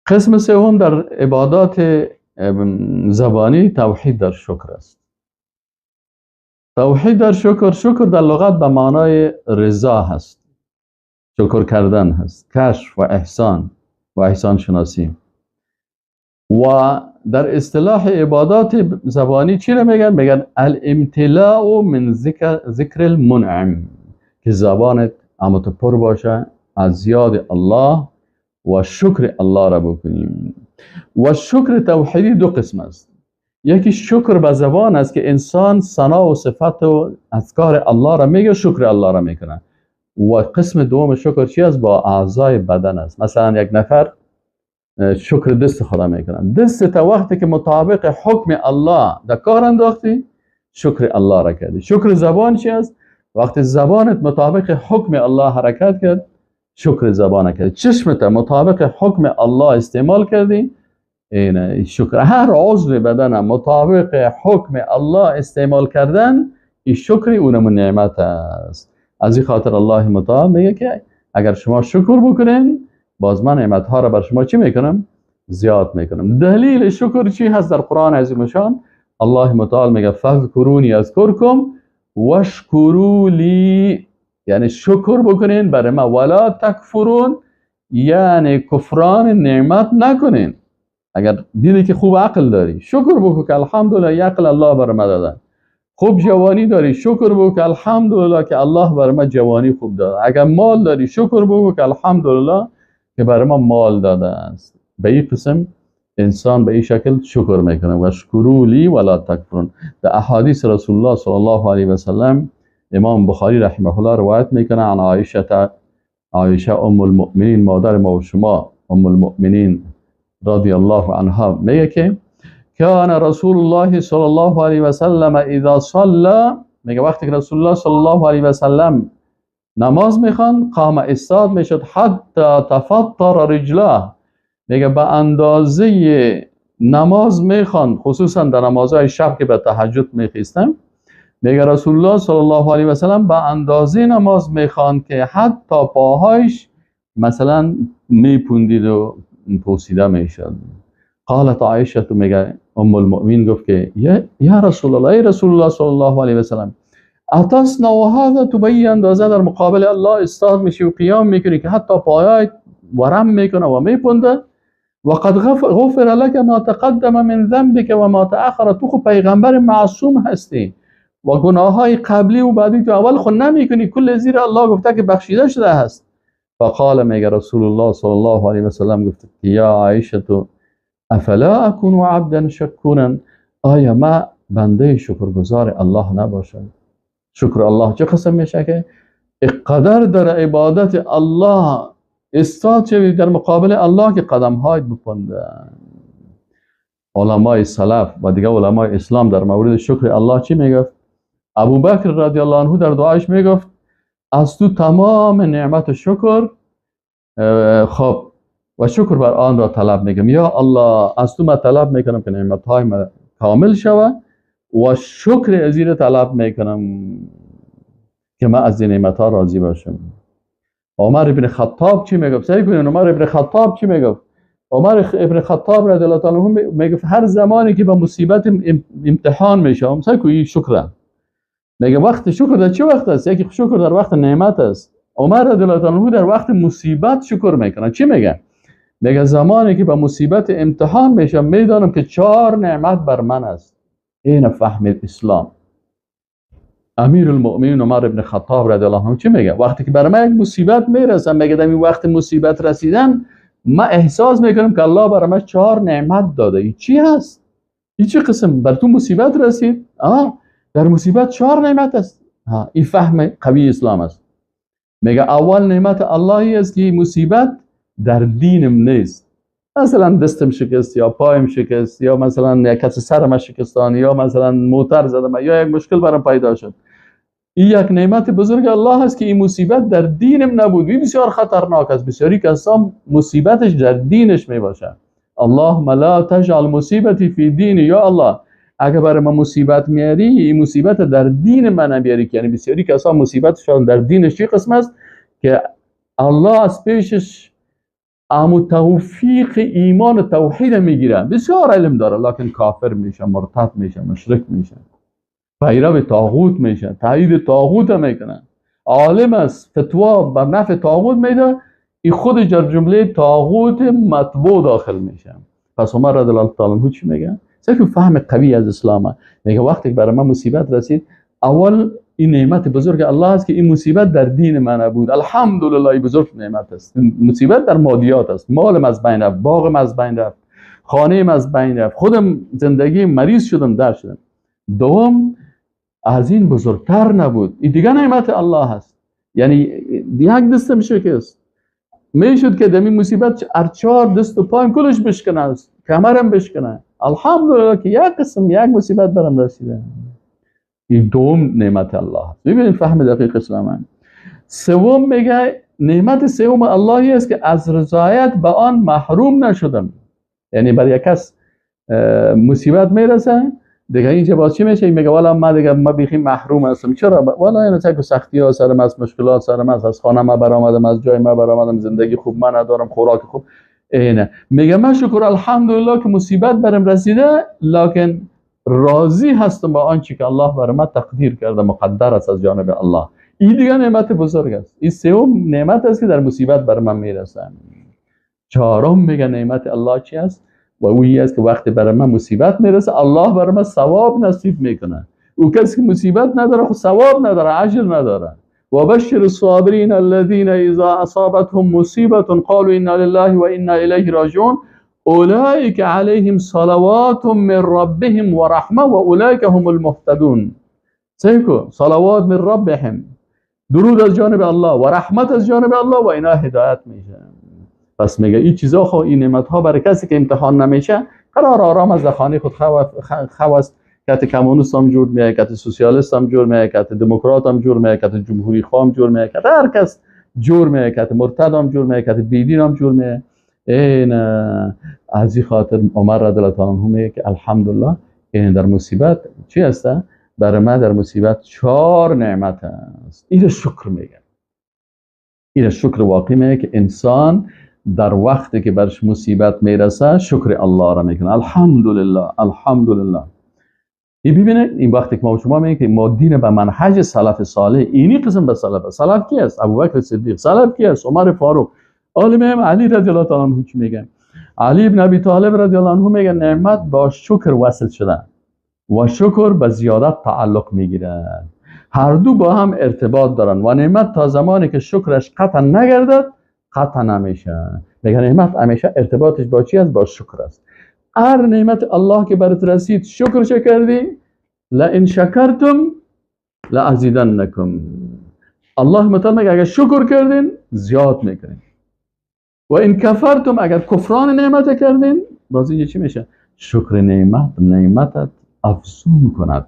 قسم سوم در عبادات زبانی توحید در شکر است. توحید در شکر در لغت به معنای رضا هست، شکر کردن هست، کشف و احسان شناسی. و در اصطلاح عبادات زبانی چی رو میگن؟ میگن الامتلاء من ذکر المنعم، که زبانت امت پر باشه از یاد الله و شکر الله را بکنیم. و شکر توحیدی دو قسم است. یکی شکر به زبان است که انسان ثنا و صفت و اذکار الله را میگه، شکر الله را میکنه. و قسم دوم شکر چی است؟ با اعضای بدن است. مثلا یک نفر شکر دست خدا میکنن، دست تا وقتی که مطابق حکم الله در کار انداختی شکر الله را کردی. شکر زبان چی است؟ وقتی زبانت مطابق حکم الله حرکت کرد شکر زبان کردی. چشمت مطابق حکم الله استعمال کردی، این شکر. هر عضو بدن مطابق حکم الله استعمال کردن این شکر اونم نعمت است. از این خاطر الله متعال میگه که اگر شما شکر بکنین باز من نعمت ها را بر شما چی میکنم؟ زیاد میکنم. دلیل شکر چی هست در قرآن عظیم شان؟ الله متعال میگه فذکرونی اذکرکم واشکروا لی، یعنی شکر بکنین برای ما، ولا تکفرون، یعنی کفران نعمت نکنین. اگر دیدی که خوب عقل داری شکر بکن که الحمدلله یه عقل الله بر ما دادن. خوب جوانی داری شکر بکن که الحمدلله که الله بر ما جوانی خوب داده. اگر مال داری شکر بکن که الحمدلله که برای ما مال داده است. به این قسم انسان به این شکل شکر میکنه. و شکروا لی ولا تکفرون. در احادیث رسول الله صلی الله علیه و سلم امام بخاری رحمه الله روایت میکنه عن عایشه ام المؤمنین، مادر ما و شما ام المؤمنین رضی الله عنها، میگه که کان رسول الله صلی الله علیه و سلم اذا صلى، میگه وقتی که رسول الله صلی الله علیه و سلم نماز میخوان قام استاد میشد حتی تفطر رجله، میگه به اندازه نماز میخوان، خصوصا در نمازهای شب که به تهجد میخیستن، میگه رسول الله صلی الله علیه و سلم به اندازه نماز میخوان که حتی پاهایش مثلا میپوندید و پوسیده میشد. قالت عایشه، میگه ام المؤمنین گفت که یا رسول الله، ای رسول الله صلی الله علیه و سلم، اتصنع هذا، تو به این اندازه در مقابل الله استاد میشی و قیام میکنی که حتی پایات ورم میکنه و میپونده؟ وقد غفر لك ما تقدم من ذنبك و ما تأخر، تو خود پیغمبر معصوم هستی و گناه های قبلی و بعدی تو اول خود نمیکنی، کل زیر الله گفته که بخشیده شده هست. فقال، میگه رسول الله صلی الله علیه و سلم گفت که یا عایشه تو افلا اكون عبدا شکورا، آیا ما بنده شکرگزار الله نباشم؟ شکر الله چه قسم میشه که اقدر در عبادت الله استاد شوید در مقابل الله که قدم های بپنده. علمای سلف و دیگه علمای اسلام در مورد شکر الله چی میگفت؟ ابو بکر رضی الله عنه در دعایش میگفت از تو تمام نعمت شکر خب و شکر بر آن را طلب میکنم. یا الله از تو من طلب میکنم که نعمت های من کامل شود و شکر از این طلب میکنم که من از این نعمت ها راضی باشم. عمر ابن خطاب چی میگفت؟ سعی کنین عمر ابن خطاب چی میگفت؟ عمر ابن خطاب رضی الله عنه میگفت هر زمانی که به مصیبت امتحان میشم سعی کنین شکر. میگه وقت شکر در چه وقت است؟ یکی شکر در وقت نعمت است. عمر رضی الله عنه در وقت مصیبت شکر میکنه. چی میگه؟ میگه زمانی که به مصیبت امتحان میشم میدانم که 4 نعمت بر من است. این فهم اسلام. امیر المؤمنین عمر ابن خطاب رضی الله عنه چی میگه؟ وقتی که برای من یک مصیبت میرسه، میگه در این وقت مصیبت رسیدن من احساس میکنم که الله برای من 4 نعمت داده. این چی هست؟ این چه قسم؟ بر تو مصیبت رسید؟ در مصیبت 4 نعمت است. این فهم قوی اسلام است. میگه اول نعمت اللهی است که مصیبت در دینم نیست. مثلا دستم شکست یا پایم شکست یا مثلا یک کس سرم شکستان یا مثلا موتر زدم یا یک مشکل برام پیدا شد. این یک نعمت بزرگ الله است که این مصیبت در دینم نبود. این بسیار خطرناک است. بسیاری کسان مصیبتش در دینش می باشه. اللهم لا تجعل مصیبتی فی دینی، یا الله اگر برای ما مصیبت میاری این مصیبت در دین من نبیاری. یعنی بسیاری کسان مصیبتشان در دینش چی قسم است که الله از پیشش اما توفیق ایمان و توحید میگیره، بسیار علم داره لکن کافر میشه، مرتد میشه، مشرک میشه، پیرو طاغوت میشه، تایید طاغوت میکنه، عالم است فتوا بر نفع طاغوت میده، این خودش در جمله طاغوت مطبوع داخل میشه. پس عمر رضی الله تعالی عنه چی میگه؟ که فهم قوی از اسلامه. میگه وقتی برای من مصیبت رسید، اول این نعمت بزرگ الله است که این مصیبت در دین من نبود. الحمدلله، این بزرگ نعمت است. مصیبت در مادیات است، مالم از بین رفت، باغم از بین رفت، خانه‌ام از بین رفت، خودم زندگی مریض شدم، در شدم. دوم، از این بزرگتر نبود. این دیگه نعمت الله هست. یعنی یک دستم شکست، میشد که دمی مصیبت هر چهار دست و پایم کلش بشکنه، کمرم بشکنه. الحمدلله که یک قسم یک مصیبت برم رسیده. این دوم نعمت الله هست. ببینید فهم دقیق اسلام. سوم میگه نعمت سوم اللهی است که از رضایت به آن محروم نشدم. یعنی برای یک کس مصیبت میرسه دیگه اینجا باز چی میشه؟ میگه والا ما بیخی محروم هستم. چرا؟ والا این چه سختی ها سرم است، مشکلات سرم است، از خانه ما برآمدم، از جای ما برآمدم، زندگی خوب من ندارم، خوراک خوب. اینه میگه من شکر الحمدلله که مصیبت برم رسیده، لکن راضی هستم با آنچه که الله برای من تقدیر کرده، مقدر است از جانب الله. این دیگه نعمت بزرگ است. این سوم نعمت است که در مصیبت برای من میرسه. چهارم میگه نعمت الله چی است؟ و اویی است که وقتی برای من مصیبت میرسه، الله برای من ثواب نصیب میکنه. او کسی که مصیبت نداره خود ثواب نداره، اجر نداره. و بشر الصابرین الذین اذا اصابتهم مصیبه قالوا انا لله و انا الیه راجعون اولئک علیهم صلوات من ربهم و رحمه و اولئک هم المهتدون. سیکو صلوات من ربهم، درود از جانب الله و رحمت از جانب الله، و اینا هدایت میشه. پس میگه این چیزا خو، این نعمت ها برای کسی که امتحان نمیشه قرار آرام از خانه خود خواست. کت کمونیست هم جور میه، کت سوسیالیست هم جور میه، کت دموکرات هم جور میه، کت جمهوری خواه هم جور میه، کت هر کس جور میه، کت مرتد هم جور میه، کت بیدین هم جور میه. این از این خاطر عمر رضی الله تعالی عنه میگه که الحمدلله این در مصیبت چی هسته؟ برای ما در مصیبت 4 نعمت است. این شکر میگه. این شکر واقعی میگه که انسان در وقتی که برش مصیبت میرسه شکر الله را میکنه. الحمدلله الحمدلله. این ببینید این وقتی که ما شما میگیم که ما دین به منهج سلف صالح، اینی قسم به سلف. سلف کی است؟ ابوبکر صدیق. سلف کی است؟ عمر فاروق. آل امام علی رضی الله تعالی عنه چی میگه؟ علی ابن ابی طالب رضی الله عنه میگه نعمت با شکر وصل شده و شکر به زیادت تعلق میگیره. هر دو با هم ارتباط دارن و نعمت تا زمانی که شکرش قطع نگردد قطع نمیشه. میگه نعمت همیشه ارتباطش با چی است؟ با شکر است. هر نعمت الله که برات رسید شکرش کردی، لئن شکرتم لازیدنکم. الله متعال میگه اگر شکر کردین زیاد میکنین، و این کفرتم اگر کفران نعمت کردین بازی چی میشه؟ شکر نعمتت افزون کند،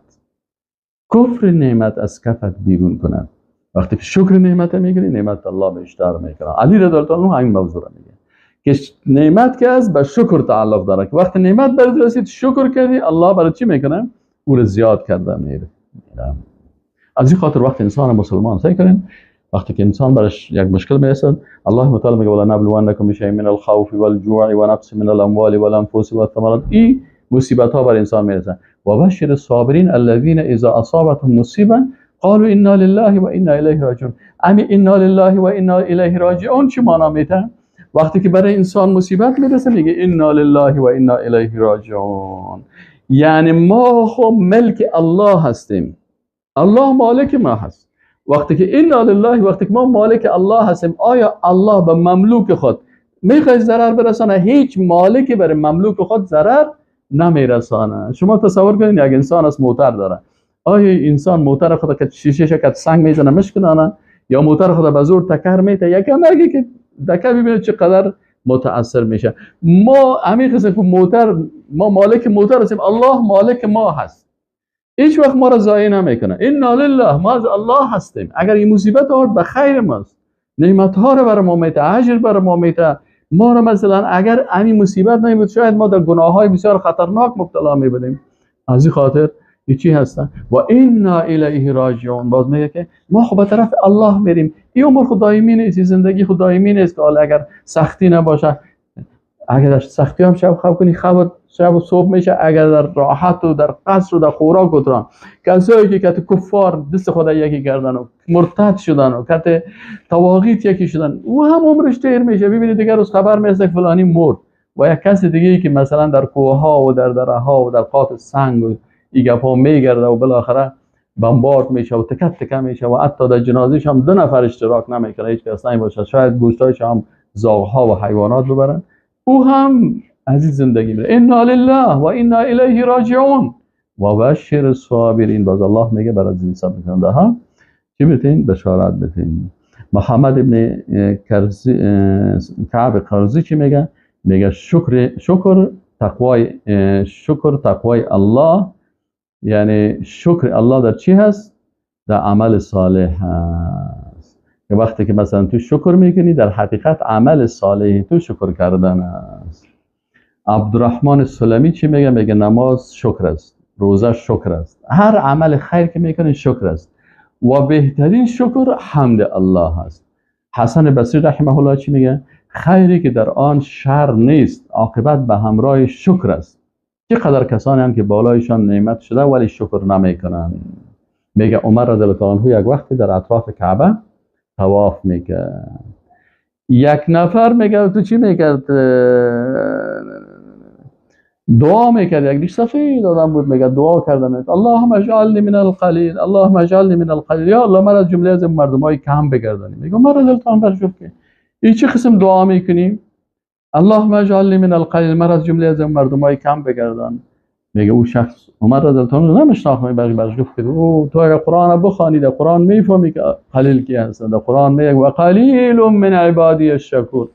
کفر نعمت از کفت بیرون کند. وقتی که شکر نعمت میگیری نعمت الله بیشتر میکنه. علی رضی الله عنه همین موضوع رو میگه که نعمت که از به شکر تعلق داره، که وقتی نعمت برات رسید شکر کردی الله برات چی میکنه؟ او رو زیاد کرده میره. از این خاطر وقتی انسان مسلمان سعی کنین وقتی که انسان برش یک مشکل میرسه، الله متعال میگه ولا نبلونکم بشیء من الخوف والجوع ونقص من الاموال والانفس والثمرات. این مصیبت ها بر انسان میرسه. و بشر الصابرین الذین اذا اصابتهم مصیبه قالوا انا لله و انا الیه راجعون. امی انا لله و انا الیه راجعون چی معنی میده؟ وقتی که برای انسان مصیبت میرسه میگه انا لله و انا الیه راجعون، یعنی ما خو ملک الله هستیم، الله مالک ما هست. وقتی که انا لله، وقتی که ما مالک الله هستیم، آیا الله به مملوک خود میخواد ضرر برسانه؟ هیچ مالکی برای مملوک خود ضرر نمیرسانه. شما تصور کنید یک انسان از موتر داره، آیا انسان موتر خود که شیشه شکت سنگ میزنه مشکنانه، یا موتر خود به زور تکر میته؟ یکم اگه که دکه ببینید چقدر متاثر میشه. ما همین قسم که موتر، ما مالک موتر هستیم، الله مالک ما هست، هیچ وقت ما را ضایع نمیکنه. انا لله، ما از الله هستیم. اگر این مصیبت آورد به خیر ماست، نعمت ها رو برای ما میته، اجر برای ما میته. ما را مثلا اگر همین مصیبت نمیبود شاید ما در گناه های بسیار خطرناک مبتلا میبودیم. از این خاطر این چی هستن؟ و انا الیه راجعون. باز میگه که ما خب به طرف الله میریم. این امور خدایمی نیست، زندگی خدایمی نیست که حالا اگر سختی نباشه، اگر در سختی هم شب خواب کنی شب و صبح میشه، اگر در راحت و در قصر و در خوراک و تران. کسایی که کفار دست خدا یکی کردن و مرتد شدن و کت تواغیت یکی شدن، او هم عمرش دیر میشه. ببینید دیگر روز خبر میرسه که فلانی مرد، و یک کس دیگه ای که مثلا در کوه ها و در دره ها و در قات سنگ و این گپا میگرده و بالاخره بمبارد میشه و تکت تکه میشه و حتی در جنازه‌ش هم 2 نفر اشتراک نمیکنه، هیچ کس نمیباشه، شاید گوشتایش هم زاغ‌ها و حیوانات ببرن، او هم از این زندگی میره. انا لله و انا الیه راجعون و بشر الصابرین. باز الله میگه برای این صبر کننده ها چی بتین؟ بشارت بتین. محمد ابن کعب قرظی چی میگه؟ میگه شکر تقوای الله، یعنی شکر الله در چی هست؟ در عمل صالح هست. که وقتی که مثلا تو شکر میکنی، در حقیقت عمل صالح تو شکر کردن است. عبدالرحمن سلمی چی میگه؟ میگه نماز شکر است، روزه شکر است، هر عمل خیر که میکنی شکر است و بهترین شکر حمد الله است. حسن بصری رحمه الله چی میگه؟ خیری که در آن شر نیست، عاقبت به همراه شکر است. چقدر کسانی هم که بالایشان نعمت شده ولی شکر نمیکنن. میگه عمر رضی الله عنه یک وقتی در اطراف کعبه طواف میکرد، یک نفر میگه تو چی میکرد؟ دعا میکرد. یک دیش سفید آدم بود، میگه دعا کردن اللهم اجعلنی من القلیل، اللهم اجعلنی من القلیل، یا الله من از جمله از مردمای کم بگردانی. میگه عمر رضی الله عنه گفت که این چه قسم دعا میکنی؟ اللهم اجعلنی من القلیل، من از جمله از مردمای کم بگردان. میگه او شخص عمر رضی الله عنه نمیشناخت، برش گفت که او تو اگر قرآن بخوانی در قرآن میفهمی که قلیل کی هست. در قرآن میگه و قلیل من عبادی الشکور،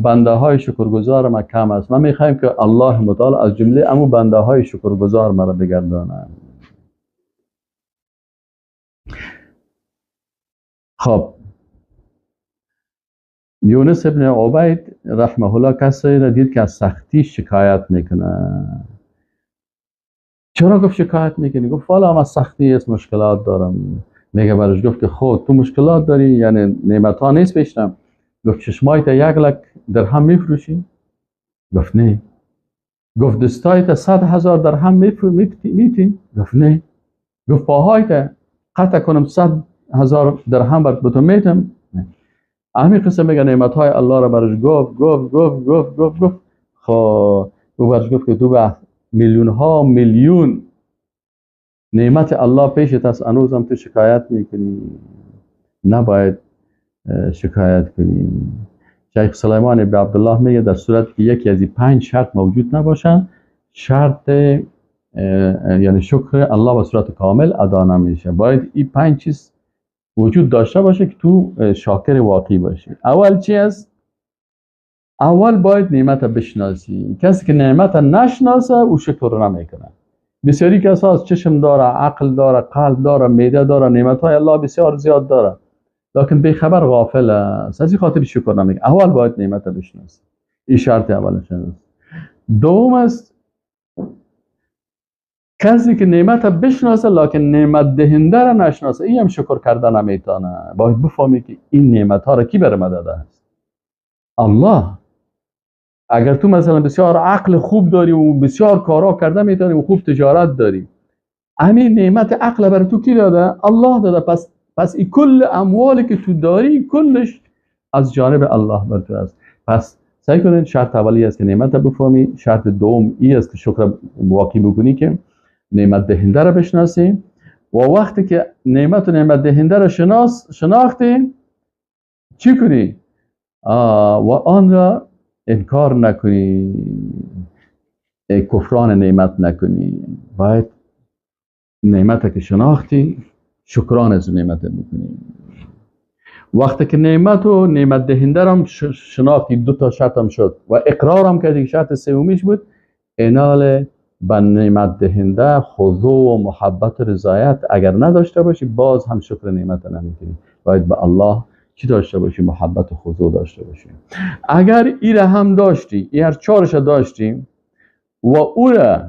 بنده های شکرگزار ما کم است. ما میخوایم که الله متعال از جمله امو بنده های شکرگزار ما را بگردانه. خب یونس ابن عبید رحمه الله کسی را دید که از سختی شکایت میکنه. چرا گفت شکایت میکنی؟ گفت والا من سختی است، مشکلات دارم. میگه برش گفت که خود تو مشکلات داری، یعنی نعمت ها نیست پیشتم؟ گفت چشمایت 1 لک درهم میفروشی؟ گفت نه. گفت دستایت 100,000 درهم میتی؟ گفت نه. گفت پاهایت قطع کنم 100,000 درهم بر تو میتم؟ نه. همین قسم میگه نعمت های الله را برش گفت. خب او برش گفت که تو به میلیون ها میلیون نعمت الله پیشت است، هنوزم تو شکایت میکنی؟ نباید شکایت کنی. شیخ سلیمان ابن عبدالله میگه در صورت که یکی از این 5 شرط موجود نباشه، شرط یعنی شکر الله به صورت کامل ادا نمیشه. باید این 5 چیز وجود داشته باشه که تو شاکر واقعی باشی. اول چی است؟ اول باید نعمت بشناسی. کسی که نعمت نشناسه او شکر نمیکنه. بسیاری کسا از چشم داره، عقل داره، قلب داره، معده داره، نعمت های الله بسیار زیاد داره، لکن بیخبر غافل است، از این خاطر شکر نمیکنه. اول باید نعمت بشناسی، این شرط اولش است. دوم است کسی که نعمت بشناسه لکن نعمت دهنده را نشناسه، این هم شکر کردن نمیتونه. باید بفهمی که این نعمت ها را کی بر ما داده است؟ الله. اگر تو مثلا بسیار عقل خوب داری و بسیار کارا کرده میتونی و خوب تجارت داری، همین نعمت عقل بر تو کی داده؟ الله داده. پس این کل اموالی که تو داری کلش از جانب الله بر تو است. پس سعی کنید شرط اولی است که نعمت بفهمی. شرط دوم ای است که شکر واقعی بکنی که نعمت دهنده را بشناسی، و وقتی که نعمت و نعمت دهنده را شناختی چی کنی؟ و آن را انکار نکنی، کفران نعمت نکنی. باید نعمت که شناختی شکران از نعمت بکنی. وقتی که نعمت و نعمت دهنده را شناختی، 2 تا شرط هم شد و اقرار هم کردی. شرط سومیش بود انال به نعمت دهنده خضوع و محبت و رضایت اگر نداشته باشی باز هم شکر نعمت نمیکنی. باید به الله چی داشته باشی؟ محبت و خضوع داشته باشی. اگر این هم داشتی، این هر 4 داشتی و او را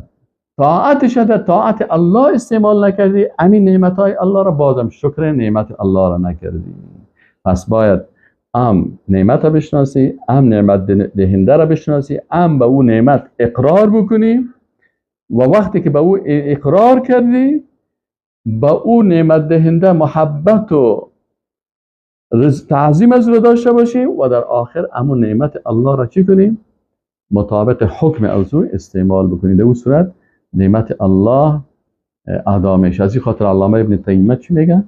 طاعتش در طاعت الله استعمال نکردی، همین نعمت های الله را بازم شکر نعمت الله را نکردی. پس باید نعمت را بشناسی، نعمت دهنده را بشناسی، به او نعمت اقرار بکنی و وقتی که به او اقرار کردی با او نعمت دهنده محبت و تعظیم از رو داشته باشی و در آخر امون نعمت الله را چی کنیم؟ مطابق حکم اوضوع استعمال بکنید. در اون صورت نعمت الله ادا میشه. از این خاطر علامه ابن تیمیه چی میگه؟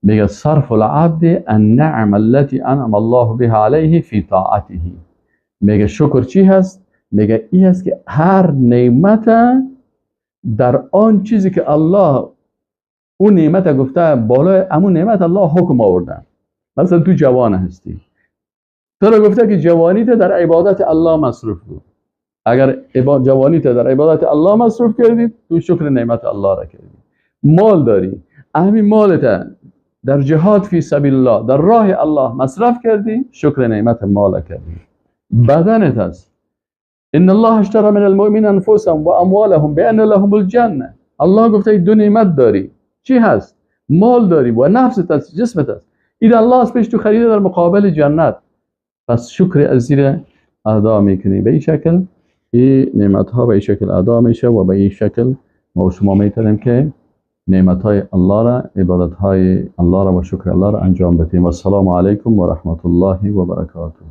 میگه صرف العبد النعم التي انعم الله بها علیه فی طاعته. میگه شکر چی هست؟ میگه این هست که هر نعمت در آن چیزی که الله اون نعمت گفته بالای امون نعمت الله حکم آورده. مثلا تو جوان هستی، تو را گفته که جوانیت در عبادت الله مصروف بود. اگر جوانیت در عبادت الله مصروف کردی تو شکر نعمت الله را کردی. مال داری، همین مالت در جهاد فی سبیل الله در راه الله مصرف کردی، شکر نعمت مال کردی. بدنت هست، ان الله اشترى من المؤمنین انفسهم و اموالهم بان لهم الجنه. الله گفته دو نعمت داری، چی هست؟ مال داری و نفست هست، جسمت هست. این الله از پیش تو خریده در مقابل جنت. پس شکر از زیر ادا میکنی. به این شکل این نعمت ها به این شکل ادا میشه و به این شکل ما شما میتونیم که نعمت های الله را، عبادت های الله را و شکر الله را انجام بدیم. و السلام علیکم و رحمت الله و برکاته.